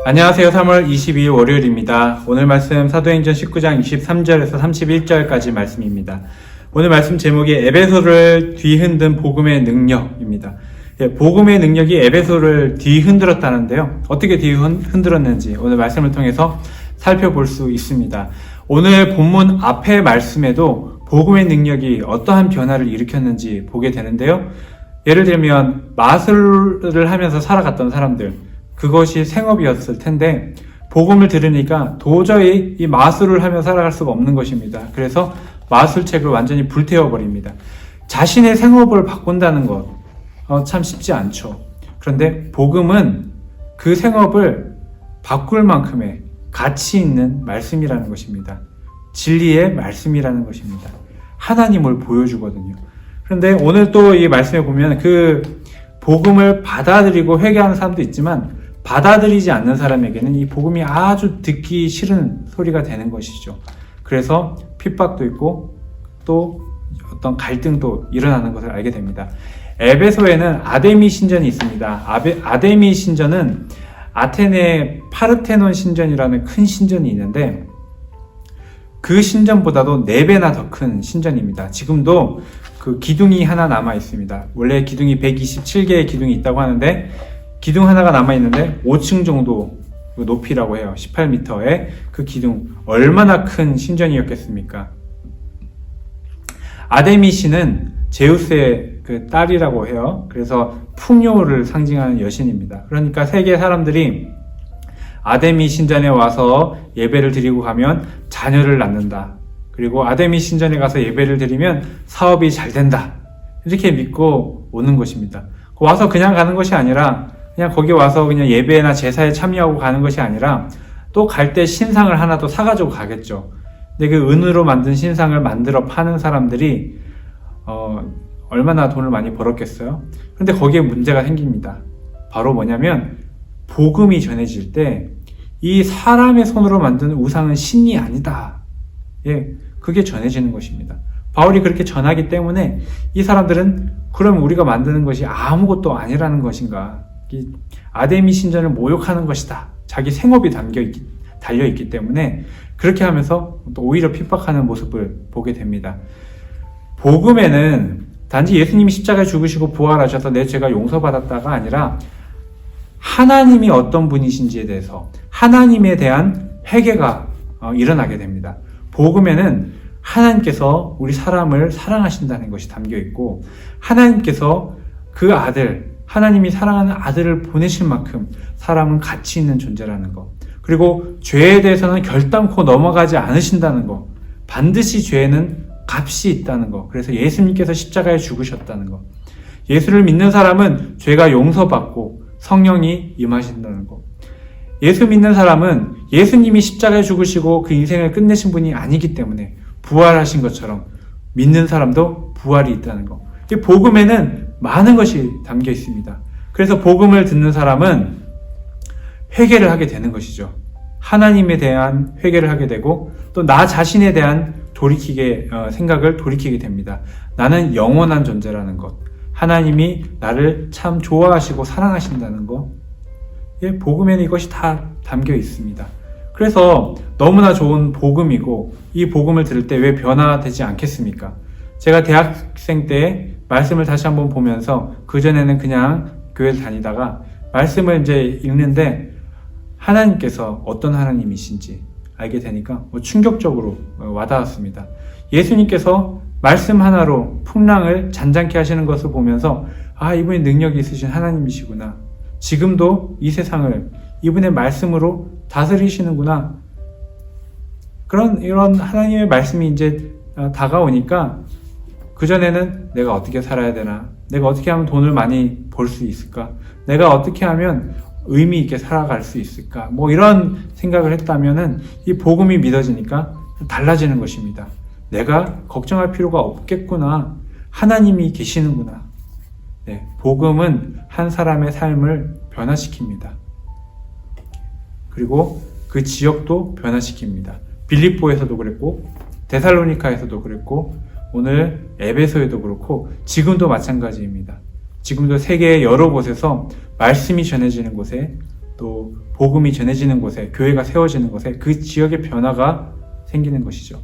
안녕하세요. 3월 22일 월요일입니다. 오늘 말씀 사도행전 19장 23절에서 31절까지 말씀입니다. 오늘 말씀 제목이 에베소를 뒤흔든 복음의 능력입니다. 복음의 능력이 에베소를 뒤흔들었다는데요. 어떻게 뒤흔들었는지 오늘 말씀을 통해서 살펴볼 수 있습니다. 오늘 본문 앞의 말씀에도 복음의 능력이 어떠한 변화를 일으켰는지 보게 되는데요. 예를 들면 마술을 하면서 살아갔던 사람들, 그것이 생업이었을 텐데 복음을 들으니까 도저히 이 마술을 하며 살아갈 수가 없는 것입니다. 그래서 마술책을 완전히 불태워버립니다. 자신의 생업을 바꾼다는 것 참 쉽지 않죠. 그런데 복음은 그 생업을 바꿀 만큼의 가치 있는 말씀이라는 것입니다. 진리의 말씀이라는 것입니다. 하나님을 보여주거든요. 그런데 오늘 또 이 말씀에 보면 그 복음을 받아들이고 회개하는 사람도 있지만 받아들이지 않는 사람에게는 이 복음이 아주 듣기 싫은 소리가 되는 것이죠. 그래서 핍박도 있고 또 어떤 갈등도 일어나는 것을 알게 됩니다. 에베소에는 아데미 신전이 있습니다. 아데미 신전은 아테네 파르테논 신전이라는 큰 신전이 있는데 그 신전보다도 4배나 더 큰 신전입니다. 지금도 그 기둥이 하나 남아 있습니다. 원래 기둥이 127개의 기둥이 있다고 하는데 기둥 하나가 남아있는데 5층 정도 높이라고 해요. 18m의 그 기둥. 얼마나 큰 신전이었겠습니까? 아데미시는 제우스의 그 딸이라고 해요. 그래서 풍요를 상징하는 여신입니다. 그러니까 세계 사람들이 아데미 신전에 와서 예배를 드리고 가면 자녀를 낳는다. 그리고 아데미 신전에 가서 예배를 드리면 사업이 잘 된다. 이렇게 믿고 오는 것입니다. 와서 그냥 가는 것이 아니라 그냥 거기 와서 그냥 예배나 제사에 참여하고 가는 것이 아니라 또 갈 때 신상을 하나 또 사가지고 가겠죠. 근데 그 은으로 만든 신상을 만들어 파는 사람들이 얼마나 돈을 많이 벌었겠어요? 그런데 거기에 문제가 생깁니다. 바로 뭐냐면 복음이 전해질 때 이 사람의 손으로 만든 우상은 신이 아니다. 그게 전해지는 것입니다. 바울이 그렇게 전하기 때문에 이 사람들은 그럼 우리가 만드는 것이 아무것도 아니라는 것인가? 아데미 신전을 모욕하는 것이다. 자기 생업이 달려있기 때문에 그렇게 하면서 또 오히려 핍박하는 모습을 보게 됩니다. 복음에는 단지 예수님이 십자가에 죽으시고 부활하셔서 내 죄가 용서받았다가 아니라 하나님이 어떤 분이신지에 대해서 하나님에 대한 회개가 일어나게 됩니다. 복음에는 하나님께서 우리 사람을 사랑하신다는 것이 담겨 있고 하나님께서 그 아들, 하나님이 사랑하는 아들을 보내신 만큼 사람은 가치 있는 존재라는 것. 그리고 죄에 대해서는 결단코 넘어가지 않으신다는 것. 반드시 죄에는 값이 있다는 것. 그래서 예수님께서 십자가에 죽으셨다는 것. 예수를 믿는 사람은 죄가 용서받고 성령이 임하신다는 것. 예수 믿는 사람은 예수님이 십자가에 죽으시고 그 인생을 끝내신 분이 아니기 때문에 부활하신 것처럼 믿는 사람도 부활이 있다는 것. 이 복음에는 많은 것이 담겨 있습니다. 그래서 복음을 듣는 사람은 회개를 하게 되는 것이죠. 하나님에 대한 회개를 하게 되고 또 나 자신에 대한 생각을 돌이키게 됩니다. 나는 영원한 존재라는 것. 하나님이 나를 참 좋아하시고 사랑하신다는 것. 복음에는 이것이 다 담겨 있습니다. 그래서 너무나 좋은 복음이고 이 복음을 들을 때 왜 변화되지 않겠습니까? 제가 대학생 때 말씀을 다시 한번 보면서 그전에는 그냥 교회를 다니다가 말씀을 이제 읽는데 하나님께서 어떤 하나님이신지 알게 되니까 충격적으로 와닿았습니다. 예수님께서 말씀 하나로 풍랑을 잔잔케 하시는 것을 보면서 이분이 능력이 있으신 하나님이시구나. 지금도 이 세상을 이분의 말씀으로 다스리시는구나. 이런 하나님의 말씀이 이제 다가오니까 그전에는 내가 어떻게 살아야 되나? 내가 어떻게 하면 돈을 많이 벌 수 있을까? 내가 어떻게 하면 의미 있게 살아갈 수 있을까? 이런 생각을 했다면은 이 복음이 믿어지니까 달라지는 것입니다. 내가 걱정할 필요가 없겠구나. 하나님이 계시는구나. 복음은 한 사람의 삶을 변화시킵니다. 그리고 그 지역도 변화시킵니다. 빌립보에서도 그랬고 데살로니카에서도 그랬고 오늘 에베소에도 그렇고 지금도 마찬가지입니다. 지금도 세계의 여러 곳에서 말씀이 전해지는 곳에 또 복음이 전해지는 곳에 교회가 세워지는 곳에 그 지역의 변화가 생기는 것이죠.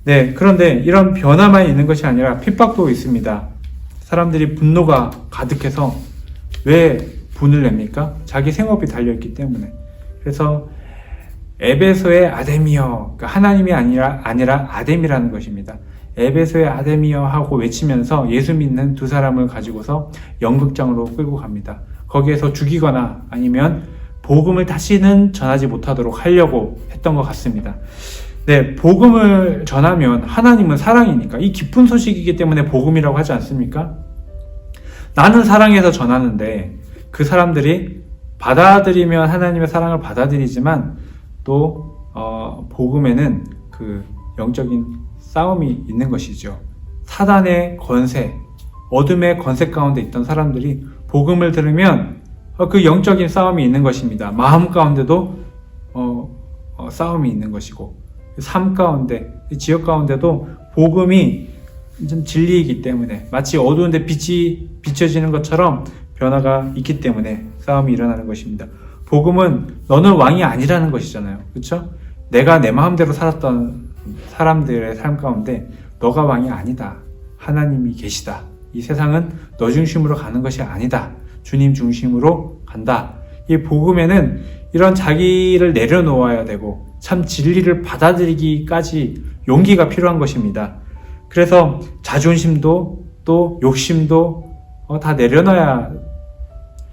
네, 그런데 이런 변화만 있는 것이 아니라 핍박도 있습니다. 사람들이 분노가 가득해서 왜 분을 냅니까? 자기 생업이 달려있기 때문에. 그래서 에베소의 아데미여, 그러니까 하나님이 아니라 아뎀이라는 것입니다. 에베소의 아데미여 하고 외치면서 예수 믿는 두 사람을 가지고서 연극장으로 끌고 갑니다. 거기에서 죽이거나 아니면 복음을 다시는 전하지 못하도록 하려고 했던 것 같습니다. 네, 복음을 전하면 하나님은 사랑이니까 이 기쁜 소식이기 때문에 복음이라고 하지 않습니까? 나는 사랑해서 전하는데 그 사람들이 받아들이면 하나님의 사랑을 받아들이지만 또 복음에는 그 영적인 싸움이 있는 것이죠. 사단의 권세, 어둠의 권세 가운데 있던 사람들이 복음을 들으면 그 영적인 싸움이 있는 것입니다. 마음 가운데도 싸움이 있는 것이고 삶 가운데, 지역 가운데도 복음이 좀 진리이기 때문에 마치 어두운데 빛이 비춰지는 것처럼 변화가 있기 때문에 싸움이 일어나는 것입니다. 복음은 너는 왕이 아니라는 것이잖아요. 그렇죠? 내가 내 마음대로 살았던 사람들의 삶 가운데 너가 왕이 아니다. 하나님이 계시다. 이 세상은 너 중심으로 가는 것이 아니다. 주님 중심으로 간다. 이 복음에는 이런 자기를 내려놓아야 되고 참 진리를 받아들이기까지 용기가 필요한 것입니다. 그래서 자존심도 또 욕심도 다 내려놔야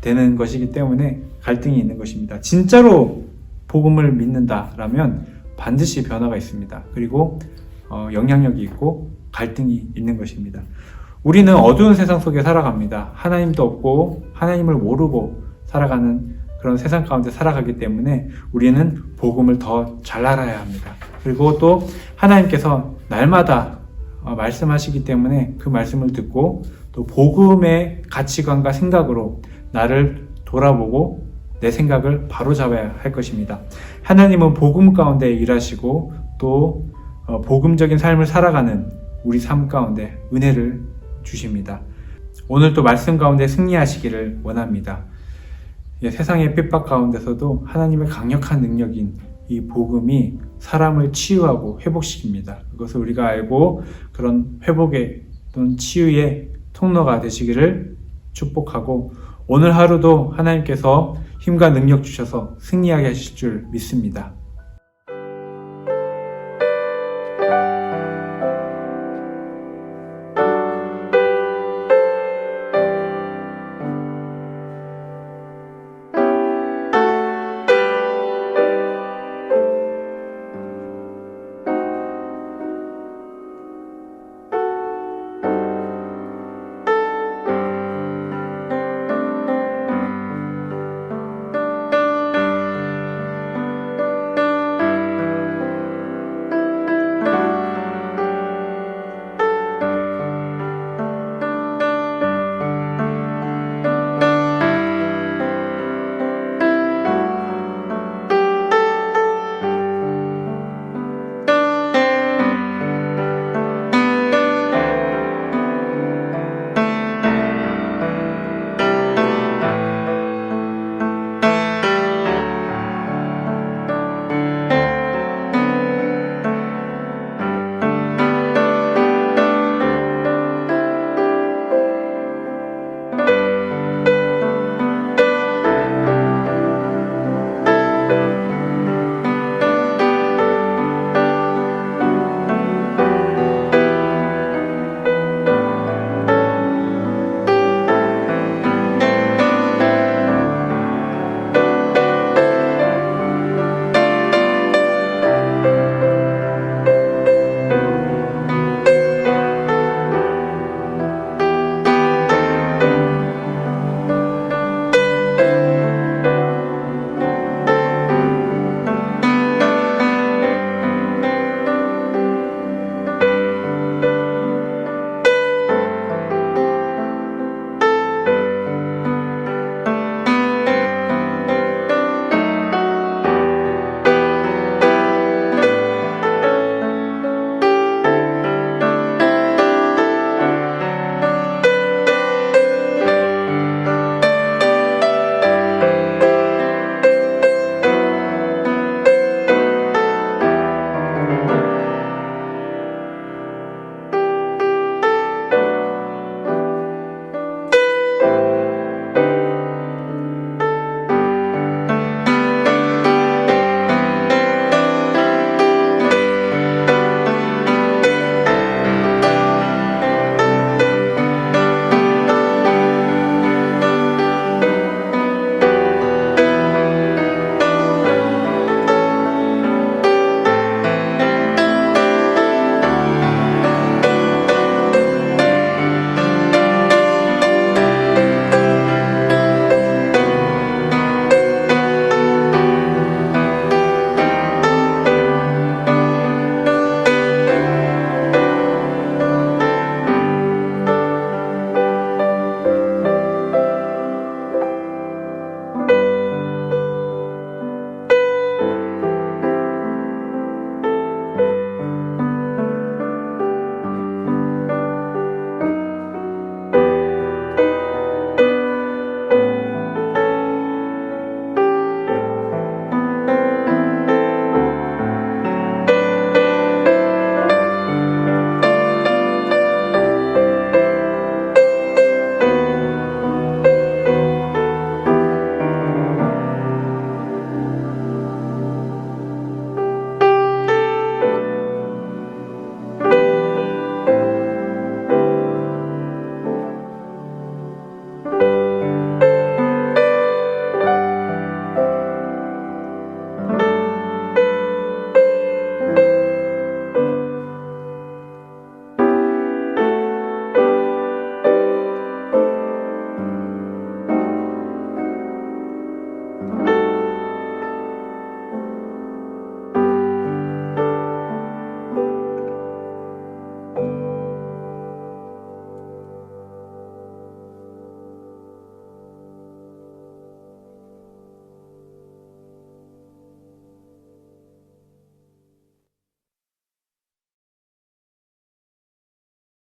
되는 것이기 때문에 갈등이 있는 것입니다. 진짜로 복음을 믿는다라면 반드시 변화가 있습니다. 그리고 영향력이 있고 갈등이 있는 것입니다. 우리는 어두운 세상 속에 살아갑니다. 하나님도 없고 하나님을 모르고 살아가는 그런 세상 가운데 살아가기 때문에 우리는 복음을 더 잘 알아야 합니다. 그리고 또 하나님께서 날마다 말씀하시기 때문에 그 말씀을 듣고 또 복음의 가치관과 생각으로 나를 돌아보고 내 생각을 바로잡아야 할 것입니다. 하나님은 복음 가운데 일하시고 또 복음적인 삶을 살아가는 우리 삶 가운데 은혜를 주십니다. 오늘 또 말씀 가운데 승리하시기를 원합니다. 세상의 핍박 가운데서도 하나님의 강력한 능력인 이 복음이 사람을 치유하고 회복시킵니다. 그것을 우리가 알고 그런 회복의 또는 치유의 통로가 되시기를 축복하고 오늘 하루도 하나님께서 힘과 능력 주셔서 승리하게 하실 줄 믿습니다.